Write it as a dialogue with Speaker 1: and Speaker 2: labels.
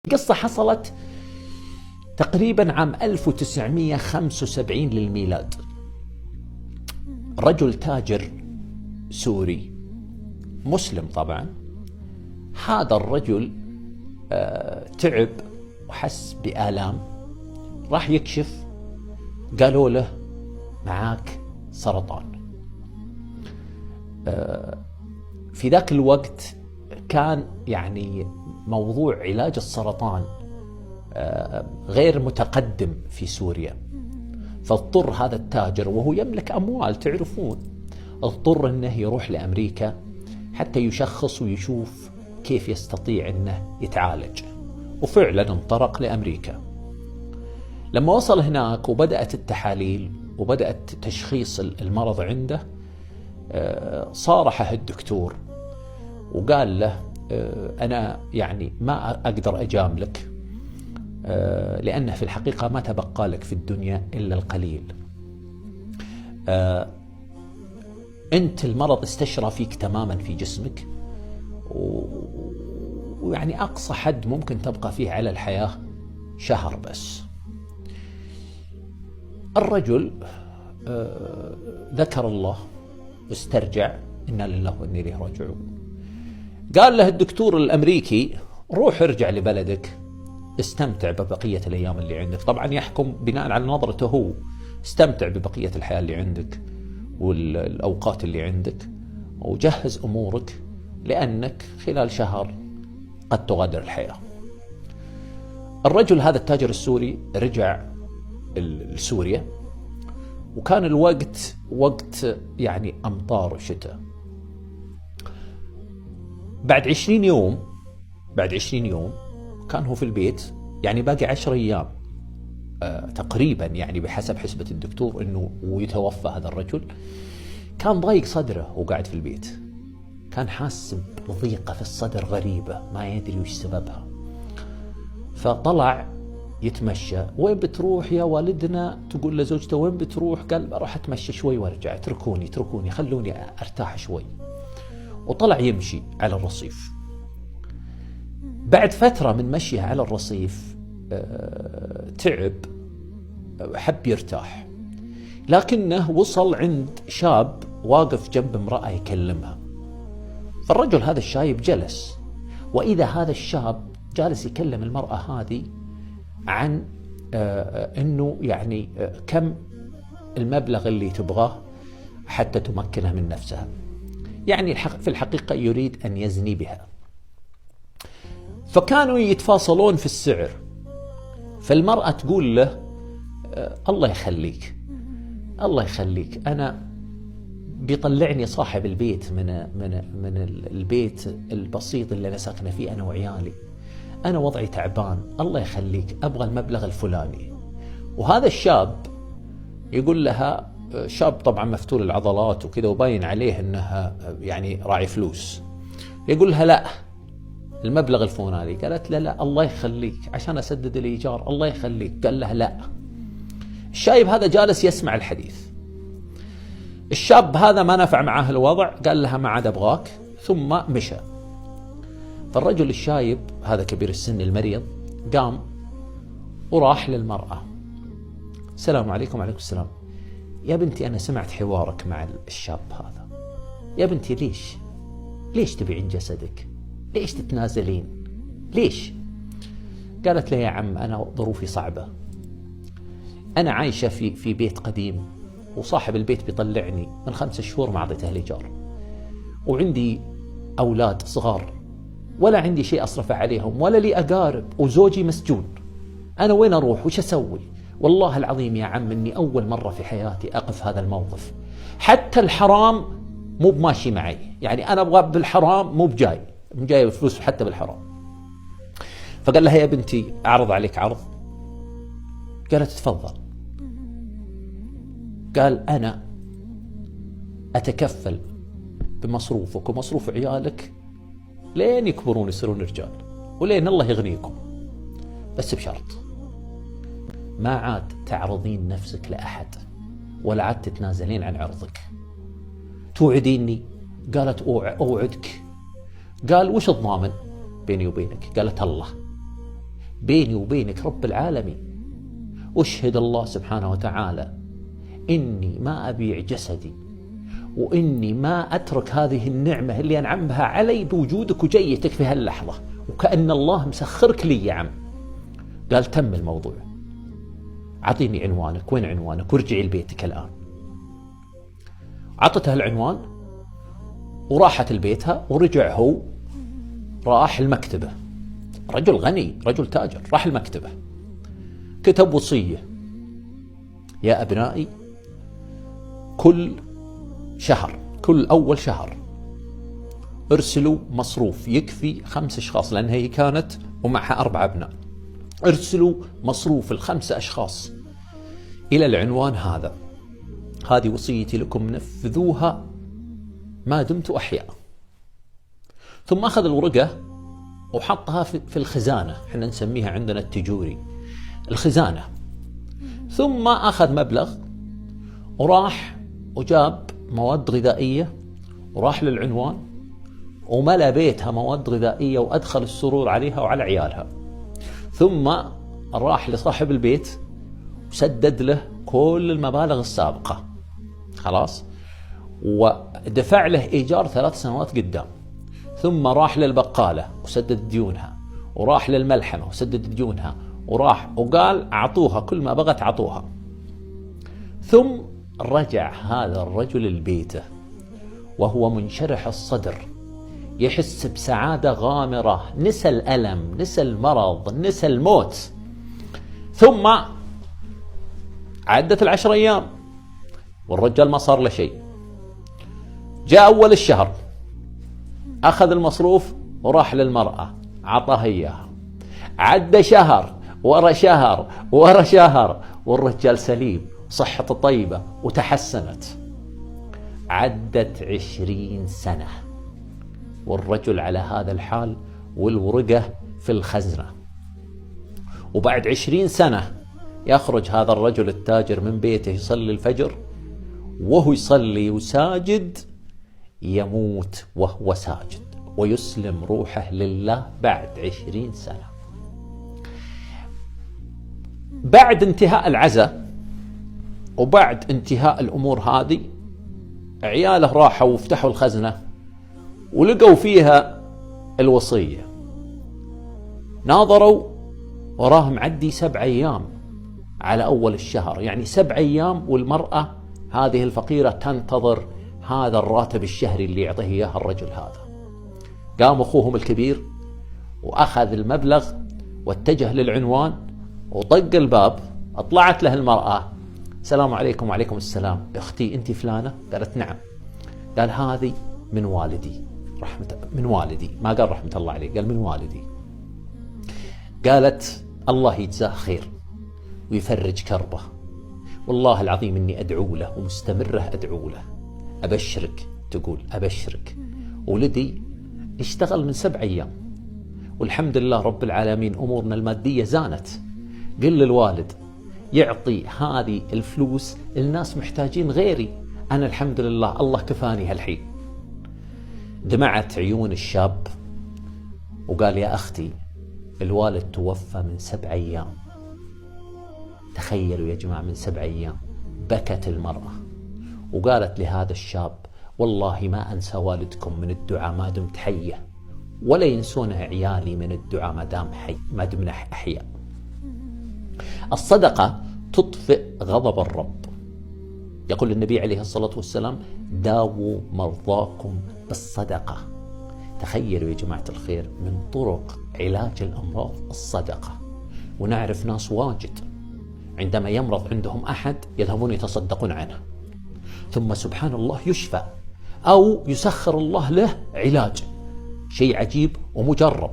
Speaker 1: القصة حصلت تقريبا عام 1975 للميلاد. رجل تاجر سوري مسلم طبعا. هذا الرجل تعب وحس بآلام، راح يكشف، قالوا له معاك سرطان. في ذاك الوقت كان يعني موضوع علاج السرطان غير متقدم في سوريا، فاضطر هذا التاجر وهو يملك أموال تعرفون، اضطر أنه يروح لأمريكا حتى يشخص ويشوف كيف يستطيع أنه يتعالج، وفعلا انطلق لأمريكا. لما وصل هناك وبدأت التحاليل وبدأت تشخيص المرض عنده، صارحه الدكتور وقال له أنا يعني ما أقدر أجاملك، لأنه في الحقيقة ما تبقى لك في الدنيا إلا القليل. أنت المرض استشرى فيك تماما في جسمك، ويعني أقصى حد ممكن تبقى فيه على الحياة شهر بس. الرجل ذكر الله واسترجع، إنا لله وإنا إليه راجعون. قال له الدكتور الأمريكي روح ارجع لبلدك، استمتع ببقية الأيام اللي عندك. طبعا يحكم بناء على نظرته هو، استمتع ببقية الحياة اللي عندك والأوقات اللي عندك، وجهز أمورك لأنك خلال شهر قد تغادر الحياة. الرجل هذا التاجر السوري رجع لسوريا، وكان الوقت وقت يعني أمطار وشتاء. بعد 20 يوم كان هو في البيت، يعني باقي 10 أيام تقريبا، يعني بحسب حسبة الدكتور انه ويتوفى هذا الرجل. كان ضايق صدره وقاعد في البيت، كان حاسس بضيقة في الصدر غريبة ما يدري وش سببها. فطلع يتمشى. وين بتروح يا والدنا؟ تقول لزوجته وين بتروح؟ قال بروح اتمشى شوي وارجع، اتركوني خلوني ارتاح شوي. وطلع يمشي على الرصيف. بعد فترة من مشيه على الرصيف تعب، حب يرتاح، لكنه وصل عند شاب واقف جنب امرأة يكلمها. فالرجل هذا الشايب جلس، وإذا هذا الشاب جالس يكلم المرأة هذه عن أنه يعني كم المبلغ اللي تبغاه حتى تمكنها من نفسها، يعني في الحقيقة يريد أن يزني بها. فكانوا يتفاصلون في السعر. فالمرأة تقول له الله يخليك أنا بيطلعني صاحب البيت من البيت البسيط اللي أنا ساكنة فيه أنا وعيالي، أنا وضعي تعبان، الله يخليك أبغى المبلغ الفلاني. وهذا الشاب يقول لها، شاب طبعا مفتول العضلات وكذا وباين عليه أنها يعني راعي فلوس، يقول لها لا المبلغ الفلاني. قالت لا الله يخليك عشان أسدد الإيجار، الله يخليك. قال لها لا. الشايب هذا جالس يسمع الحديث. الشاب هذا ما نفع معاه الوضع، قال لها ما عاد أبغاك، ثم مشى. فالرجل الشايب هذا كبير السن المريض قام وراح للمرأة. السلام عليكم. وعليكم السلام. يا بنتي أنا سمعت حوارك مع الشاب هذا، يا بنتي ليش تبيعين جسدك؟ ليش تتنازلين؟ ليش؟ قالت له يا عم أنا ظروفي صعبة، أنا عايشة في بيت قديم، وصاحب البيت بيطلعني من 5 شهور ما أعطيته الإيجار، وعندي أولاد صغار ولا عندي شيء أصرف عليهم ولا لي أقارب، وزوجي مسجون، أنا وين أروح وش أسوي؟ والله العظيم يا عم إني أول مرة في حياتي أقف هذا الموقف، حتى الحرام مو بماشي معي، يعني أنا أبغى بالحرام مو جاي فلوس حتى بالحرام. فقال لها يا بنتي أعرض عليك عرض. قالت تفضل. قال أنا أتكفل بمصروفك ومصروف عيالك لين يكبرون يصيرون رجال، ولين الله يغنيكم، بس بشرط ما عاد تعرضين نفسك لأحد ولا عاد تتنازلين عن عرضك، توعديني؟ قالت أوعدك. قال وش الضامن بيني وبينك؟ قالت الله. بيني وبينك رب العالمين، أشهد الله سبحانه وتعالى إني ما أبيع جسدي، وإني ما أترك هذه النعمة اللي أنعم بها علي بوجودك وجيتك في هاللحظة، وكأن الله مسخرك لي يا عم. قال تم الموضوع، أعطيني عنوانك، وين عنوانك، وارجعي لبيتك الآن. عطتها العنوان وراحت لبيتها، ورجع هو راح المكتبة. رجل غني، رجل تاجر، راح المكتبة كتب وصية: يا أبنائي كل شهر، كل أول شهر ارسلوا مصروف يكفي 5 أشخاص، لأن هي كانت ومعها 4 أبناء. ارسلوا مصروف ال5 أشخاص إلى العنوان هذا. هذه وصيتي لكم، نفذوها ما دمت أحياء. ثم أخذ الورقة وحطها في الخزانة، احنا نسميها عندنا التجوري الخزانة. ثم أخذ مبلغ وراح وجاب مواد غذائية، وراح للعنوان وملأ بيتها مواد غذائية، وأدخل السرور عليها وعلى عيالها. ثم راح لصاحب البيت وسدد له كل المبالغ السابقة، خلاص، ودفع له إيجار 3 سنوات قدام. ثم راح للبقالة وسدد ديونها، وراح للملحمة وسدد ديونها، وراح وقال أعطوها كل ما بغت أعطوها. ثم رجع هذا الرجل لبيته وهو منشرح الصدر، يحس بسعادة غامرة، نسى الألم، نسى المرض، نسى الموت. ثم عدت 10 أيام والرجال ما صار له شيء. جاء أول الشهر، أخذ المصروف وراح للمرأة عطاها إياها. عد شهر ورا شهر ورا شهر، والرجال سليم، صحته طيبة وتحسنت. عدت 20 سنة والرجل على هذا الحال، والورقة في الخزنة. وبعد 20 سنة يخرج هذا الرجل التاجر من بيته يصلي الفجر، وهو يصلي وساجد يموت وهو ساجد، ويسلم روحه لله بعد 20 سنة. بعد انتهاء العزاء وبعد انتهاء الأمور هذه، عياله راحوا وفتحوا الخزنة ولقوا فيها الوصية. ناظروا وراه معدي 7 أيام على أول الشهر، يعني 7 أيام والمرأة هذه الفقيرة تنتظر هذا الراتب الشهري اللي يعطيه إياه الرجل هذا. قام أخوهم الكبير وأخذ المبلغ واتجه للعنوان وطق الباب. أطلعت له المرأة: السلام عليكم. وعليكم السلام. أختي أنت فلانة؟ قالت نعم. قال هذه من والدي، من والدي، ما قال رحمة الله عليه، قال من والدي. قالت الله يجزاه خير ويفرج كربه، والله العظيم إني أدعو له ومستمرة أدعو له. أبشرك، تقول أبشرك، ولدي اشتغل من 7 أيام والحمد لله رب العالمين أمورنا المادية زانت. قل للوالد يعطي هذه الفلوس الناس محتاجين غيري، أنا الحمد لله الله كفاني هالحين. دمعت عيون الشاب وقال يا أختي الوالد توفى من 7 أيام. تخيلوا يا جماعة، من 7 أيام. بكت المرأة وقالت لهذا الشاب والله ما أنسى والدكم من الدعاء ما دمت حية، ولا ينسونها عيالي من الدعاء ما دام حي، ما دمنا أحياء. الصدقة تطفئ غضب الرب. يقول النبي عليه الصلاة والسلام داووا مرضاكم بالصدقة. تخيلوا يا جماعة الخير، من طرق علاج الأمراض الصدقة. ونعرف ناس واجد عندما يمرض عندهم أحد يذهبون يتصدقون عنه، ثم سبحان الله يشفى أو يسخر الله له علاج. شيء عجيب ومجرب.